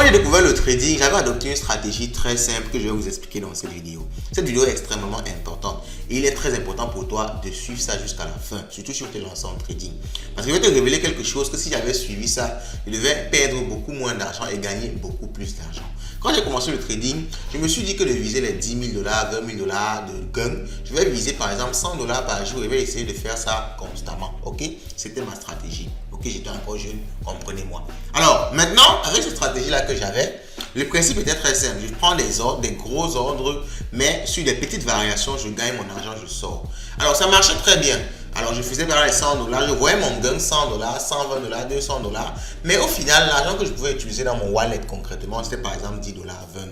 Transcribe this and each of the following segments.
j'ai découvert le trading, j'avais adopté une stratégie très simple que je vais vous expliquer dans cette vidéo. Cette vidéo est extrêmement importante et il est très important pour toi de suivre ça jusqu'à la fin, surtout si tu es lancé en trading. Parce que je vais te révéler quelque chose que si j'avais suivi ça, je devais perdre beaucoup moins d'argent et gagner beaucoup plus d'argent. Quand j'ai commencé le trading, je me suis dit que de viser les 10 000 $, 20 000 $ de gain, je vais viser par exemple 100 $ par jour et je vais essayer de faire ça constamment. Ok, c'était ma stratégie. Ok, j'étais encore jeune, comprenez-moi. Alors maintenant, avec cette stratégie-là que j'avais, le principe était très simple. Je prends des ordres, des gros ordres, mais sur des petites variations, je gagne mon argent, je sors. Alors ça marchait très bien. Alors je faisais par exemple les 100 $, je voyais mon gain 100 $, 120 $, 200 $, mais au final, l'argent que je pouvais utiliser dans mon wallet concrètement, c'était par exemple 10 $, 20 $.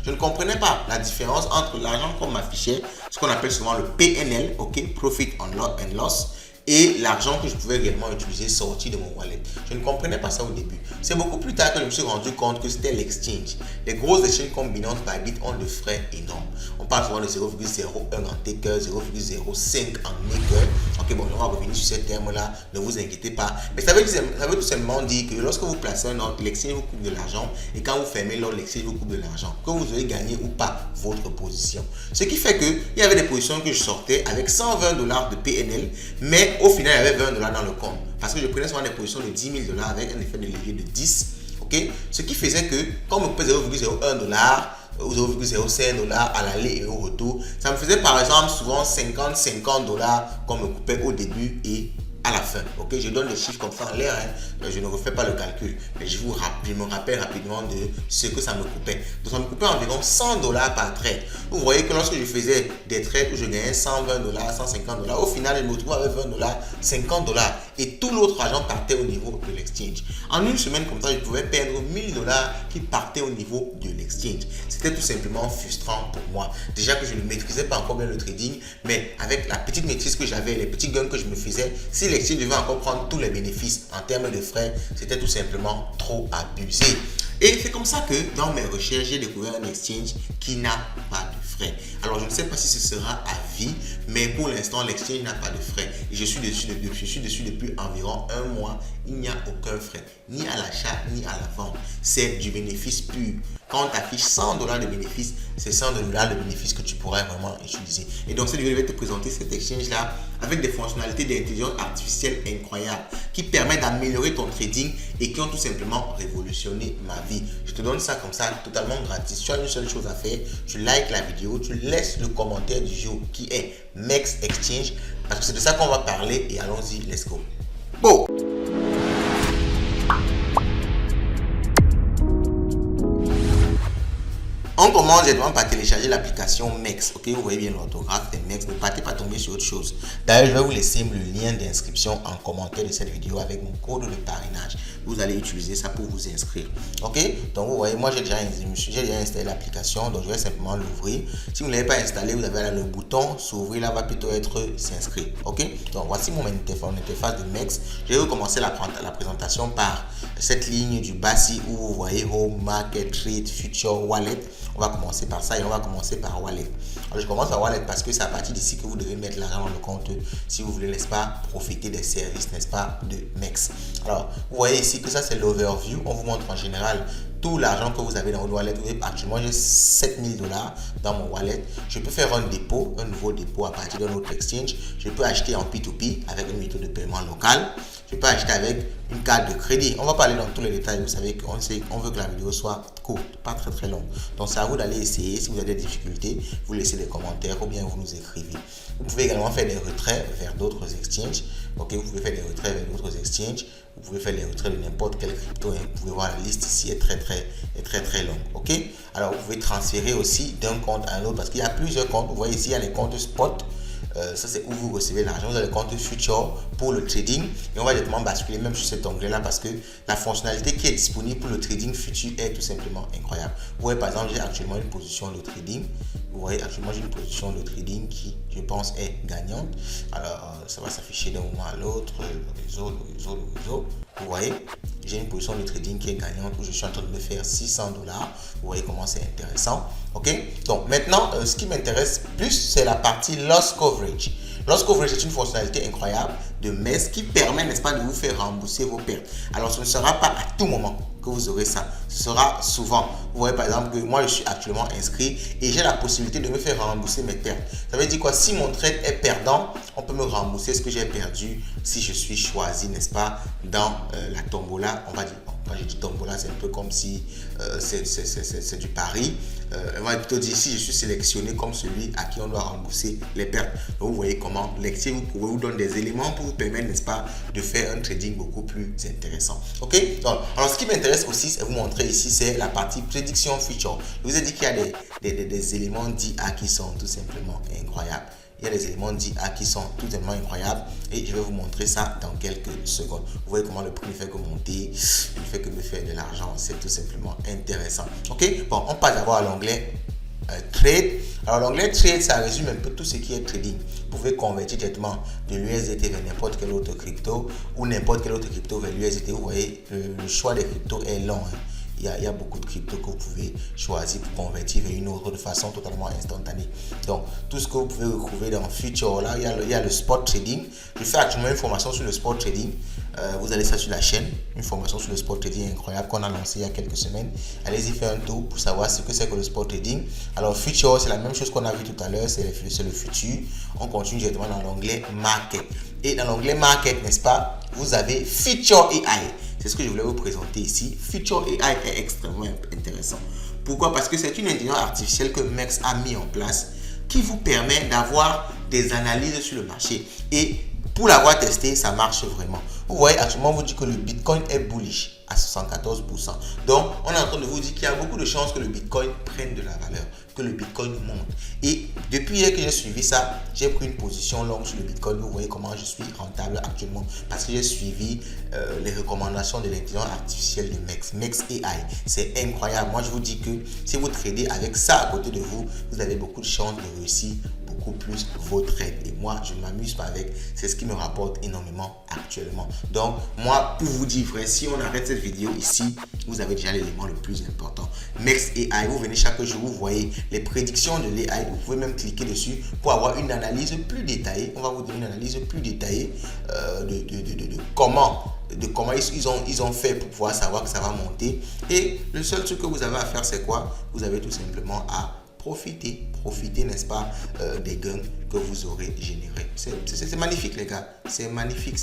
Je ne comprenais pas la différence entre l'argent qu'on m'affichait, ce qu'on appelle souvent le PNL, ok, Profit and Loss, et l'argent que je pouvais réellement utiliser sorti de mon wallet. Je ne comprenais pas ça au début. C'est beaucoup plus tard que je me suis rendu compte que c'était l'exchange. Les grosses exchanges comme Binance, Bybit ont de frais énormes. On parle souvent de 0,01 en taker, 0,05 en maker. Ok, bon, on va revenir sur ces termes-là, ne vous inquiétez pas. Mais ça veut tout simplement dire que lorsque vous placez un ordre, l'exchange vous coupe de l'argent et quand vous fermez l'ordre, l'exchange vous coupe de l'argent. Que vous ayez gagné ou pas votre position. Ce qui fait qu'il y avait des positions que je sortais avec 120 $ de PNL, mais au final, il y avait 20 $ dans le compte. Parce que je prenais souvent des positions de 10 000 $ avec un effet de levier de 10. Ok, ce qui faisait que, quand on me coupait 0,01 $ ou 0,05 $ à l'aller et au retour, ça me faisait par exemple souvent 50 $, qu'on me coupait au début et à la fin. Ok, je donne les chiffres comme ça en l'air, hein. Je ne refais pas le calcul, mais je me rappelle rapidement de ce que ça me coupait. Donc ça me coupait environ 100 $ par trade. Vous voyez que lorsque je faisais des trades où je gagnais 120 $, 150 $, au final je me retrouvais avec 20 $, 50 $, et tout l'autre argent partait au niveau de l'exchange. En une semaine comme ça, je pouvais perdre 1000 $ qui partaient au niveau de l'exchange. C'était tout simplement frustrant pour moi. Déjà que je ne maîtrisais pas encore bien le trading, mais avec la petite maîtrise que j'avais, les petits gains que je me faisais, si l'exchange devait encore prendre tous les bénéfices en termes de frais, c'était tout simplement trop abusé. Et c'est comme ça que dans mes recherches, j'ai découvert un exchange qui n'a pas de frais. Alors je ne sais pas si ce sera à vie, mais pour l'instant l'exchange n'a pas de frais. Et je suis dessus depuis environ un mois. Il n'y a aucun frais, ni à l'achat, ni à la vente. C'est du bénéfice pur. Quand on t'affiche 100 $ de bénéfices, c'est 100 $ de bénéfices que tu pourrais vraiment utiliser. Et donc cette vidéo, je vais te présenter cet exchange-là avec des fonctionnalités d'intelligence artificielle incroyables qui permettent d'améliorer ton trading et qui ont tout simplement révolutionné ma vie. Je te donne ça comme ça, totalement gratis. Tu as une seule chose à faire, tu likes la vidéo, tu laisses le commentaire du jour qui est MEX Exchange, parce que c'est de ça qu'on va parler et allons-y, let's go. Bon. On commence directement par télécharger l'application MEX. Ok, vous voyez bien l'orthographe de MEX. Ne partez pas tomber sur autre chose. D'ailleurs, je vais vous laisser le lien d'inscription en commentaire de cette vidéo avec mon code de parrainage. Vous allez utiliser ça pour vous inscrire. Ok, donc vous voyez, moi j'ai déjà installé l'application, donc je vais simplement l'ouvrir. Si vous ne l'avez pas installé, vous avez là le bouton s'ouvrir, là va plutôt être s'inscrire. Ok, donc voici mon interface de MEX. Je vais vous commencer la présentation par cette ligne du bas ci où vous voyez Home, Market, Trade, Future, Wallet. On va commencer par ça et on va commencer par Wallet. Alors je commence par Wallet parce que c'est à partir d'ici que vous devez mettre l'argent dans le compte si vous voulez, n'est-ce pas, profiter des services, n'est-ce pas, de MEX. Alors vous voyez ici que ça c'est l'overview. On vous montre en général tout l'argent que vous avez dans votre wallet. Vous voyez, actuellement j'ai 7000 $ dans mon wallet. Je peux faire un dépôt, un nouveau dépôt à partir d'un autre exchange. Je peux acheter en P2P avec une méthode de paiement locale. Je peux acheter avec une carte de crédit. On va parler dans tous les détails. Vous savez qu'on veut que la vidéo soit courte, pas très longue. Donc c'est à vous d'aller essayer. Si vous avez des difficultés, vous laissez des commentaires ou bien vous nous écrivez. Vous pouvez également faire des retraits vers d'autres exchanges. Ok, vous pouvez faire des retraits vers d'autres exchanges. Vous pouvez faire les retraits de n'importe quel crypto. Hein. Vous pouvez voir la liste ici est très longue. Ok, alors vous pouvez transférer aussi d'un compte à un autre parce qu'il y a plusieurs comptes. Vous voyez ici il y a les comptes spot. Ça c'est où vous recevez l'argent. Vous avez le compte future pour le trading et on va directement basculer même sur cet onglet là parce que la fonctionnalité qui est disponible pour le trading futur est tout simplement incroyable. Vous voyez par exemple j'ai actuellement une position de trading. Vous voyez actuellement j'ai une position de trading qui je pense est gagnante. Alors ça va s'afficher d'un moment à l'autre. Le réseau. Vous voyez j'ai une position de trading qui est gagnante où je suis en train de me faire 600 $. Vous voyez comment c'est intéressant. Ok, donc maintenant ce qui m'intéresse plus c'est la partie loss coverage. Loss coverage est une fonctionnalité incroyable de MEX qui permet, n'est-ce pas, de vous faire rembourser vos pertes. Alors, ce ne sera pas à tout moment que vous aurez ça. Ce sera souvent. Vous voyez par exemple que moi je suis actuellement inscrit et j'ai la possibilité de me faire rembourser mes pertes. Ça veut dire quoi? Si mon trade est perdant, on peut me rembourser ce que j'ai perdu si je suis choisi, n'est-ce pas, dans la tombola. On va dire, quand je dis tombola, c'est un peu comme si c'est du pari. On va plutôt dire si je suis sélectionné comme celui à qui on doit rembourser les pertes. Donc vous voyez comment l'exchange vous donne des éléments pour vous permettre, n'est-ce pas, de faire un trading beaucoup plus intéressant. Ok? Donc, alors ce qui m'intéresse aussi, c'est vous montrer ici, c'est la partie prédiction future. Je vous ai dit qu'il y a des éléments d'IA qui sont tout simplement incroyables. Il y a des éléments d'IA qui sont tout simplement incroyables et je vais vous montrer ça dans quelques secondes. Vous voyez comment le prix ne fait que monter, il ne fait que me faire de l'argent, c'est tout simplement intéressant. Ok, bon, on passe d'abord à l'onglet Trade. Alors l'onglet Trade, ça résume un peu tout ce qui est trading. Vous pouvez convertir directement de l'USDT vers n'importe quel autre crypto ou n'importe quel autre crypto vers l'USDT. Vous voyez, le choix des cryptos est long. Il y a beaucoup de cryptos que vous pouvez choisir pour convertir vers une autre de façon totalement instantanée. Donc, tout ce que vous pouvez retrouver dans Future, là, il y a le spot trading. Je fais actuellement une formation sur le spot trading. Vous allez ça sur la chaîne, une formation sur le spot trading incroyable qu'on a lancé il y a quelques semaines. Allez-y faire un tour pour savoir ce que c'est que le spot trading. Alors, Future, c'est la même chose qu'on a vu tout à l'heure, c'est le futur. On continue directement dans l'onglet Market. Et dans l'onglet Market, n'est-ce pas, vous avez Future AI. C'est ce que je voulais vous présenter ici. Future AI est extrêmement intéressant. Pourquoi? Parce que c'est une intelligence artificielle que MEX a mis en place qui vous permet d'avoir des analyses sur le marché. Et pour l'avoir testé, ça marche vraiment. Vous voyez, actuellement, on vous dit que le Bitcoin est bullish à 74%. Donc, on est en train de vous dire qu'il y a beaucoup de chances que le Bitcoin prenne de la valeur, que le Bitcoin monte. Et depuis hier que j'ai suivi ça, j'ai pris une position longue sur le Bitcoin. Vous voyez comment je suis rentable actuellement parce que j'ai suivi les recommandations de l'intelligence artificielle de MEX AI. C'est incroyable. Moi, je vous dis que si vous tradez avec ça à côté de vous, vous avez beaucoup de chances de réussir beaucoup plus vos trades. Et moi, je ne m'amuse pas avec. C'est ce qui me rapporte énormément actuellement. Donc, moi, pour vous dire vrai, si on arrête cette vidéo ici, vous avez déjà l'élément le plus important. MEX AI, vous venez chaque jour, vous voyez les prédictions de l'AI. Vous pouvez même cliquer dessus pour avoir une analyse plus détaillée. On va vous donner une analyse plus détaillée de comment ils ont fait pour pouvoir savoir que ça va monter. Et le seul truc que vous avez à faire, c'est quoi? Vous avez tout simplement à profiter, n'est-ce pas, des gains que vous aurez générés. C'est magnifique, les gars. C'est magnifique.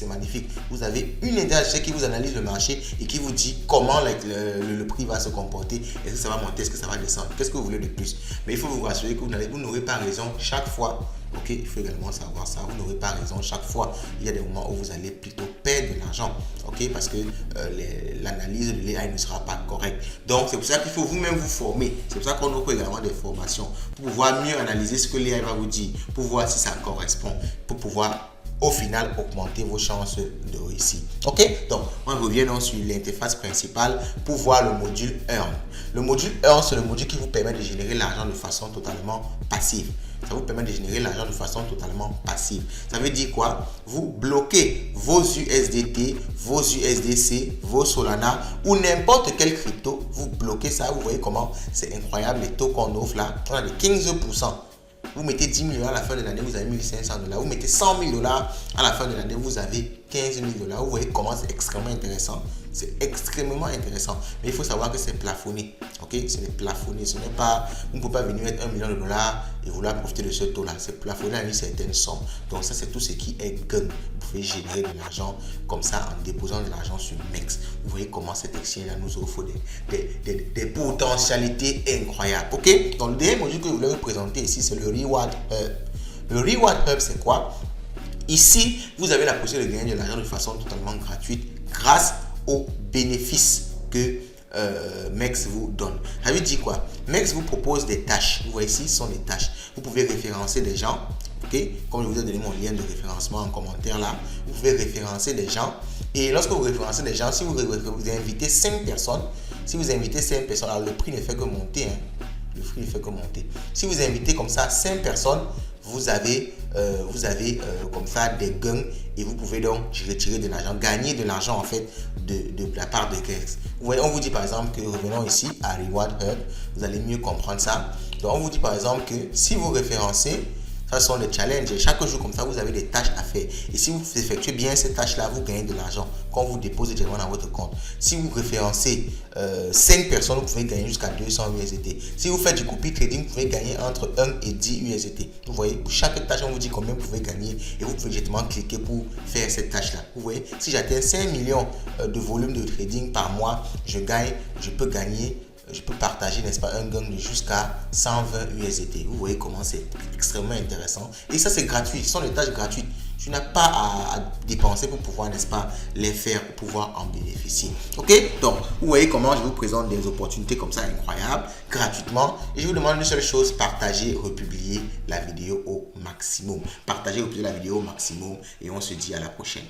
Vous avez une intelligence qui vous analyse le marché et qui vous dit comment le prix va se comporter. Est-ce que ça va monter? Est-ce que ça va descendre? Qu'est-ce que vous voulez de plus? Mais il faut vous rassurer que vous n'aurez pas raison chaque fois. Ok, il faut également savoir ça. Vous n'aurez pas raison chaque fois. Il y a des moments où vous allez plutôt perdre de l'argent. Ok, parce que l'analyse de l'AI ne sera pas correcte. Donc, c'est pour ça qu'il faut vous-même vous former. C'est pour ça qu'on offre également des formations pour pouvoir mieux analyser ce que l'AI va vous dire, pour voir si ça correspond, pour pouvoir au final augmenter vos chances de réussir. Ok, donc on revient donc sur l'interface principale pour voir le module Earn. Le module Earn, c'est le module qui vous permet de générer l'argent de façon totalement passive. Ça vous permet de générer l'argent de façon totalement passive. Ça veut dire quoi? Vous bloquez vos USDT, vos USDC, vos Solana ou n'importe quel crypto. Vous bloquez ça. Vous voyez comment c'est incroyable les taux qu'on offre là. On a de 15%. Vous mettez 10 000 $ à la fin de l'année, vous avez 1 500 $. Vous mettez 100 000 $ à la fin de l'année, vous avez 15 000 $. Vous voyez comment c'est extrêmement intéressant. C'est extrêmement intéressant. Mais il faut savoir que c'est plafonné. Ok, c'est plafonné. Ce n'est pas, vous ne pouvez pas venir mettre $1 million et vouloir profiter de ce taux-là. C'est plafonné à une certaine somme. Donc ça, c'est tout ce qui est gain. Vous pouvez générer de l'argent comme ça en déposant de l'argent sur MEX. Vous voyez comment cette exchange-là nous offre des potentialités incroyables. Ok, donc le dernier module que je voulais vous présenter ici, c'est le Reward Hub. Le Reward Hub, c'est quoi? Ici, vous avez la possibilité de gagner de l'argent de façon totalement gratuite grâce aux bénéfices que MEX vous donne. Ça veut dire quoi? MEX vous propose des tâches. Vous voyez ici, ce sont des tâches. Vous pouvez référencer des gens. Ok, comme je vous ai donné mon lien de référencement en commentaire là, vous pouvez référencer des gens. Et lorsque vous référencez des gens, si vous invitez 5 personnes, alors le prix ne fait que monter. Le prix ne fait que monter. Si vous invitez comme ça 5 personnes, vous avez comme ça des gains et vous pouvez donc retirer de l'argent, gagner de l'argent en fait de la part de MEX. Vous voyez, on vous dit par exemple que revenons ici à Reward Hub, vous allez mieux comprendre ça. Donc on vous dit par exemple que si vous référencez, Ça sont les challenges. Chaque jour comme ça, vous avez des tâches à faire. Et si vous effectuez bien ces tâches-là, vous gagnez de l'argent quand vous déposez directement dans votre compte. Si vous référencez 5 personnes, vous pouvez gagner jusqu'à 200 USDT. Si vous faites du copy trading, vous pouvez gagner entre 1 et 10 USDT. Vous voyez, pour chaque tâche, on vous dit combien vous pouvez gagner et vous pouvez directement cliquer pour faire cette tâche-là. Vous voyez, si j'atteins 5 millions de volume de trading par mois, je peux partager, n'est-ce pas, un gain de jusqu'à 120 USDT. Vous voyez comment c'est extrêmement intéressant. Et ça, c'est gratuit. Ce sont des tâches gratuites. Tu n'as pas à dépenser pour pouvoir, n'est-ce pas, les faire, pour pouvoir en bénéficier. Ok? Donc, vous voyez comment je vous présente des opportunités comme ça incroyables, gratuitement. Et je vous demande une seule chose, partagez, republiez la vidéo au maximum. Partagez, republiez la vidéo au maximum. Et on se dit à la prochaine.